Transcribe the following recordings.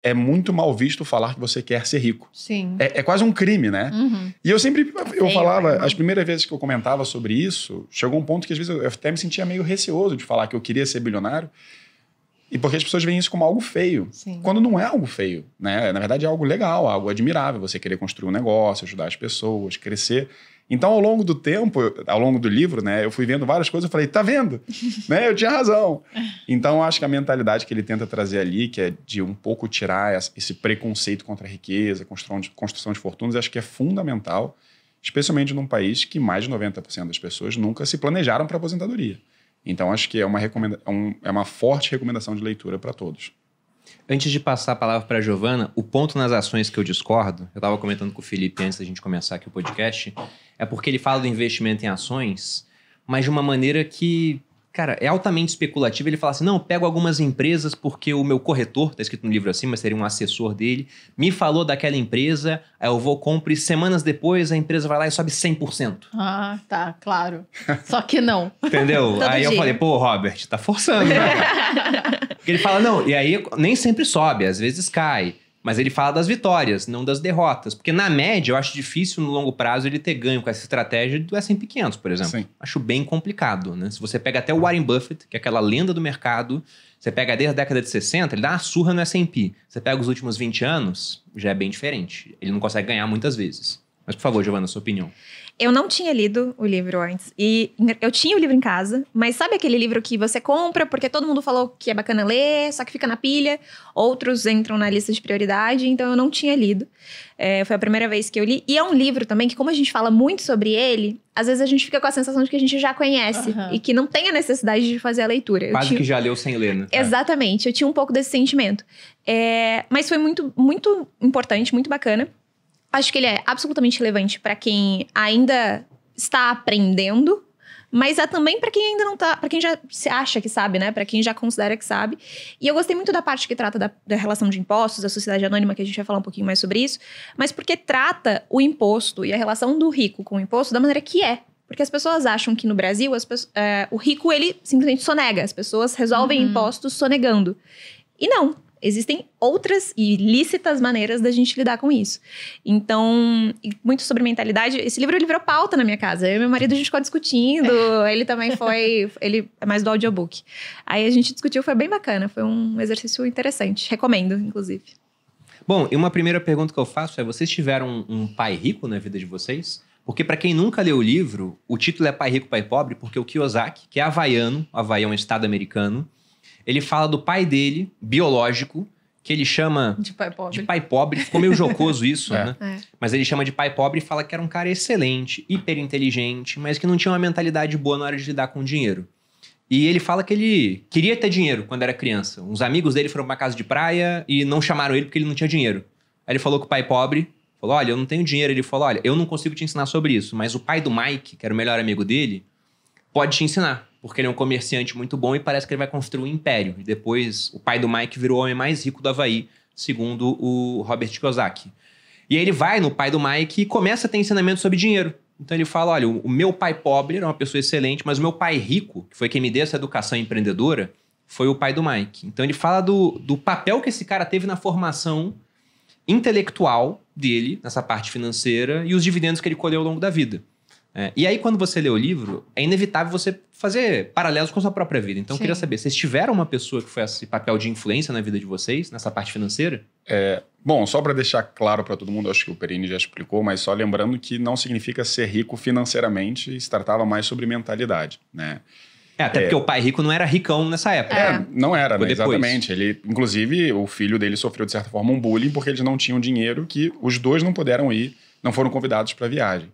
é muito mal visto falar que você quer ser rico. Sim. É quase um crime, né? Uhum. E eu sempre, eu falava, irmão. as primeiras vezes que eu comentava sobre isso, chegou um ponto que às vezes eu até me sentia meio receoso de falar que eu queria ser bilionário, e porque as pessoas veem isso como algo feio. Sim. Quando não é algo feio, né? Na verdade é algo legal, algo admirável, você querer construir um negócio, ajudar as pessoas, crescer. Então, ao longo do tempo, ao longo do livro, né, eu fui vendo várias coisas e falei, tá vendo? Né, eu tinha razão. Então, acho que a mentalidade que ele tenta trazer ali, que é de um pouco tirar esse preconceito contra a riqueza, construção de fortunas, acho que é fundamental, especialmente num país que mais de 90% das pessoas nunca se planejaram para aposentadoria. Então, acho que é uma forte recomendação de leitura para todos. Antes de passar a palavra para a Giovana, o ponto nas ações que eu discordo, eu estava comentando com o Felipe antes da gente começar aqui o podcast, é porque ele fala do investimento em ações, mas de uma maneira que, cara, é altamente especulativa. Ele fala assim, não, eu pego algumas empresas porque o meu corretor, tá escrito no livro assim, mas seria um assessor dele, me falou daquela empresa, aí eu vou, compro e semanas depois a empresa vai lá e sobe 100%. Ah, tá, claro. Só que não. Entendeu? Aí eu falei, pô, Robert, tá forçando, né? Porque ele fala, não, e aí nem sempre sobe, às vezes cai. Mas ele fala das vitórias, não das derrotas. Porque na média, eu acho difícil no longo prazo ele ter ganho com essa estratégia do S&P 500, por exemplo. Sim. Acho bem complicado, né? Se você pega até o Warren Buffett, que é aquela lenda do mercado, você pega desde a década de 60, ele dá uma surra no S&P. Você pega os últimos 20 anos, já é bem diferente. Ele não consegue ganhar muitas vezes. Mas, por favor, Giovana, sua opinião. Eu não tinha lido o livro antes. E eu tinha o livro em casa, mas sabe aquele livro que você compra porque todo mundo falou que é bacana ler, só que fica na pilha? Outros entram na lista de prioridade, então eu não tinha lido. Foi a primeira vez que eu li. E é um livro também que, como a gente fala muito sobre ele, às vezes a gente fica com a sensação de que a gente já conhece. Uhum. E que não tem a necessidade de fazer a leitura. Quase que já leu sem ler, né? Exatamente, eu tinha um pouco desse sentimento. Mas foi muito, muito importante, muito bacana. Acho que ele é absolutamente relevante para quem ainda está aprendendo, mas é também para quem ainda não tá, para quem já se acha que sabe, né? Para quem já considera que sabe. E eu gostei muito da parte que trata da relação de impostos, da sociedade anônima, que a gente vai falar um pouquinho mais sobre isso, mas porque trata o imposto e a relação do rico com o imposto da maneira que é. Porque as pessoas acham que no Brasil o rico, ele simplesmente sonega. As pessoas resolvem impostos sonegando. E não. Existem outras e lícitas maneiras da gente lidar com isso. Então, muito sobre mentalidade. Esse livro, ele virou pauta na minha casa. Eu e meu marido, a gente ficou discutindo. Ele também foi... Ele é mais do audiobook. Aí a gente discutiu, foi bem bacana. Foi um exercício interessante. Recomendo, inclusive. Bom, e uma primeira pergunta que eu faço é, vocês tiveram um pai rico na vida de vocês? Porque para quem nunca leu o livro, o título é Pai Rico, Pai Pobre, porque o Kiyosaki, que é havaiano, o Havaí é um estado americano, ele fala do pai dele, biológico, que ele chama de pai pobre. De pai pobre. Ficou meio jocoso isso, né? É. Mas ele chama de pai pobre e fala que era um cara excelente, hiper inteligente, mas que não tinha uma mentalidade boa na hora de lidar com dinheiro. E ele fala que ele queria ter dinheiro quando era criança. Uns amigos dele foram pra uma casa de praia e não chamaram ele porque ele não tinha dinheiro. Aí ele falou com o pai pobre, falou, olha, eu não tenho dinheiro. Ele falou, olha, eu não consigo te ensinar sobre isso, mas o pai do Mike, que era o melhor amigo dele, pode te ensinar. Porque ele é um comerciante muito bom e parece que ele vai construir um império. E depois o pai do Mike virou o homem mais rico do Havaí, segundo o Robert Kiyosaki. E aí ele vai no pai do Mike e começa a ter ensinamento sobre dinheiro. Então ele fala, olha, o meu pai pobre era uma pessoa excelente, mas o meu pai rico, que foi quem me deu essa educação empreendedora, foi o pai do Mike. Então ele fala do papel que esse cara teve na formação intelectual dele, nessa parte financeira, e os dividendos que ele colheu ao longo da vida. E aí, quando você lê o livro, é inevitável você fazer paralelos com a sua própria vida. Então, eu queria saber, vocês tiveram uma pessoa que foi esse papel de influência na vida de vocês, nessa parte financeira? Bom, só para deixar claro para todo mundo, acho que o Perini já explicou, mas só lembrando que não significa ser rico financeiramente, se tratava mais sobre mentalidade, né? Até porque o pai rico não era ricão nessa época. Não era, né? Depois. Exatamente. Ele, inclusive, o filho dele sofreu, de certa forma, um bullying porque eles não tinham dinheiro, que os dois não puderam ir, não foram convidados para a viagem.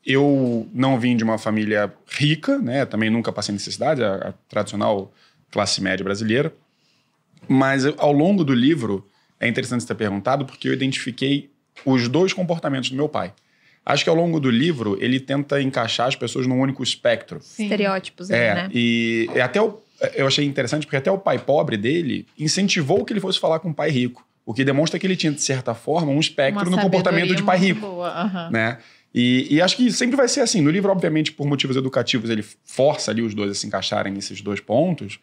Eu não vim de uma família rica, né? Também nunca passei necessidade, a tradicional classe média brasileira. Mas ao longo do livro, é interessante você ter perguntado, porque eu identifiquei os dois comportamentos do meu pai. Acho que ao longo do livro, ele tenta encaixar as pessoas num único espectro. Sim. Estereótipos, né? E até eu achei interessante, porque até o pai pobre dele incentivou que ele fosse falar com o pai rico. O que demonstra que ele tinha, de certa forma, um espectro no comportamento de pai rico. Boa. Né? E acho que sempre vai ser assim. No livro, obviamente, por motivos educativos, ele força ali os dois a se encaixarem nesses dois pontos.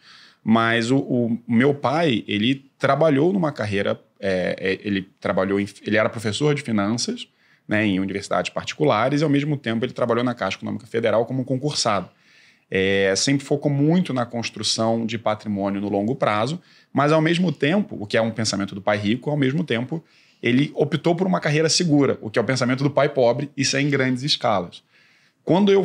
Mas o meu pai, ele trabalhou numa carreira, ele era professor de finanças, né, em universidades particulares, e ao mesmo tempo ele trabalhou na Caixa Econômica Federal como concursado. Sempre focou muito na construção de patrimônio no longo prazo, mas ao mesmo tempo, o que é um pensamento do pai rico, ao mesmo tempo ele optou por uma carreira segura, o que é o pensamento do pai pobre, isso é em grandes escalas. Quando eu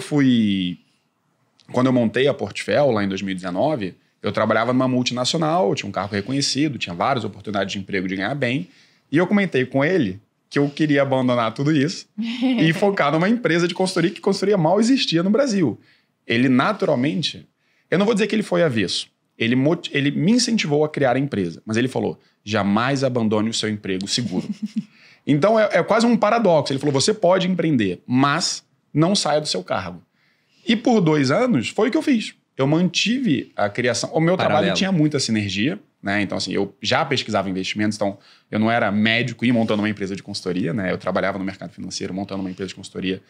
montei a Portfel lá em 2019, eu trabalhava numa multinacional, tinha um cargo reconhecido, tinha várias oportunidades de emprego, de ganhar bem, e eu comentei com ele que eu queria abandonar tudo isso e focar numa empresa de consultoria, que consultoria mal existia no Brasil. Ele naturalmente, eu não vou dizer que ele foi avesso, ele me incentivou a criar a empresa, mas ele falou, jamais abandone o seu emprego seguro. Então é quase um paradoxo, ele falou, você pode empreender, mas não saia do seu cargo. E por 2 anos foi o que eu fiz. Eu mantive a criação. O meu trabalho tinha muita sinergia, né? Então, assim, eu já pesquisava investimentos, então eu não era médico e montando uma empresa de consultoria, né? Eu trabalhava no mercado financeiro montando uma empresa de consultoria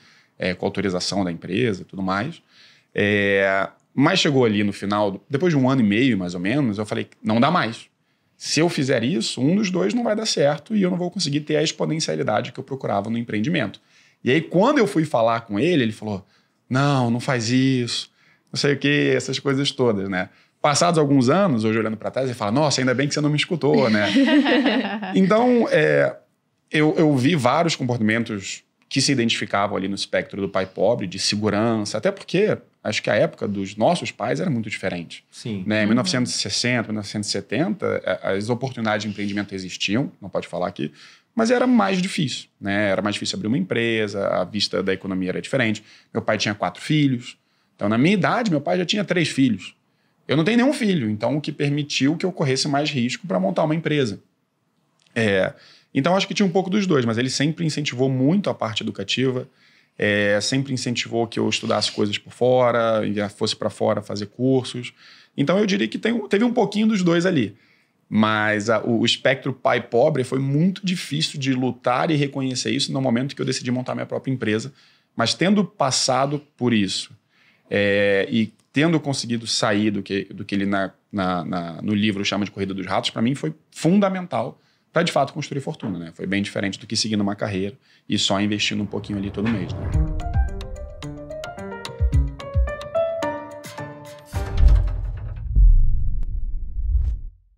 com autorização da empresa e tudo mais. Mas chegou ali no final, depois de 1 ano e meio, mais ou menos, eu falei, não dá mais. Se eu fizer isso, um dos dois não vai dar certo e eu não vou conseguir ter a exponencialidade que eu procurava no empreendimento. E aí, quando eu fui falar com ele, ele falou, não faz isso, não sei o quê, essas coisas todas, né? Passados alguns anos, hoje olhando para trás, ele fala, nossa, ainda bem que você não me escutou, né? Então, eu vi vários comportamentos que se identificavam ali no espectro do pai pobre, de segurança, até porque acho que a época dos nossos pais era muito diferente. Sim. Né? Em 1960, 1970, as oportunidades de empreendimento existiam, não pode falar aqui, mas era mais difícil, né? Era mais difícil abrir uma empresa, a vista da economia era diferente. Meu pai tinha 4 filhos. Então, na minha idade, meu pai já tinha 3 filhos. Eu não tenho nenhum filho, então o que permitiu que eu corresse mais risco para montar uma empresa. Então, acho que tinha um pouco dos dois, mas ele sempre incentivou muito a parte educativa, sempre incentivou que eu estudasse coisas por fora, fosse para fora fazer cursos. Então, eu diria que teve um pouquinho dos dois ali. Mas o espectro pai-pobre foi muito difícil de lutar e reconhecer isso no momento que eu decidi montar minha própria empresa. Mas tendo passado por isso e tendo conseguido sair do que ele no livro chama de Corrida dos Ratos, para mim foi fundamental para, de fato, construir fortuna. Né? Foi bem diferente do que seguir numa carreira e só investindo um pouquinho ali todo mês. Né?